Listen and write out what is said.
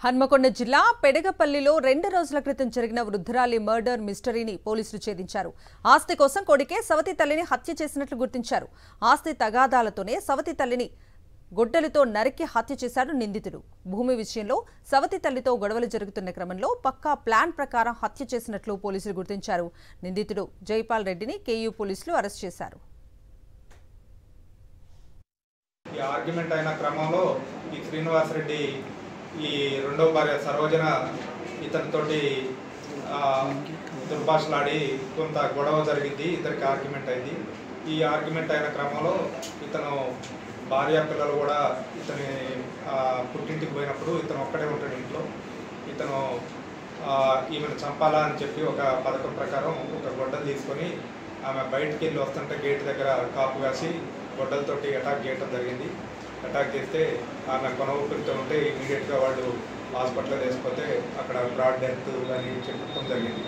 హన్మకొండ జిల్లా పెడగపల్లిలో 2 రోజుల క్రితం జరిగిన వృద్ధురాలి మర్డర్ మిస్టరీని పోలీసులు ఛేదించారు. ఆస్తి కోసం కొడుకే సవతి తల్లిని హత్య చేసినట్లు గుర్తించారు. ఆస్తి తగాదాలతోనే సవతి తల్లిని గొడ్డలితో నరికి హత్య చేశాడు నిందితుడు. భూమి విషయంలో సవతి తల్లితో గొడవలు జరుగుతున్న క్రమంలో పక్కా ప్లాన్ ప్రకారం హత్య చేసినట్లు పోలీసులు గుర్తించారు. నిందితుడు జైపాల్ రెడ్డిని కేయూ పోలీసులు అరెస్ట్ చేశారు. ఈ ఆర్గ్యుమెంట్ అయిన క్రమంలో ఈ శ్రీనివాస్ రెడ్డి ఈ రెండో భార్య సరోజన ఇతనితోటి దుర్భాషలాడి కొంత గొడవ జరిగింది. ఇద్దరికి ఆర్గ్యుమెంట్ అయింది. ఈ ఆర్గ్యుమెంట్ అయిన క్రమంలో ఇతను భార్య పిల్లలు కూడా ఇతని పుట్టింటికి పోయినప్పుడు ఇతను ఒక్కడే ఉంటాడు ఇంట్లో. ఇతను ఈమెను చంపాలా అని చెప్పి ఒక పథకం ప్రకారం ఒక గొడ్డలు తీసుకొని ఆమె బయటికి వెళ్ళి వస్తుంటే గేట్ దగ్గర కాపు కాసి గొడ్డలతోటి అటాక్ చేయడం జరిగింది. అటాక్ చేస్తే ఆమె కొన ఊపిరితో ఉంటే ఇమీడియట్గా వాళ్ళు హాస్పిటల్లో వేసిపోతే అక్కడ బ్రాడ్ డెత్ అని చెప్పడం జరిగింది.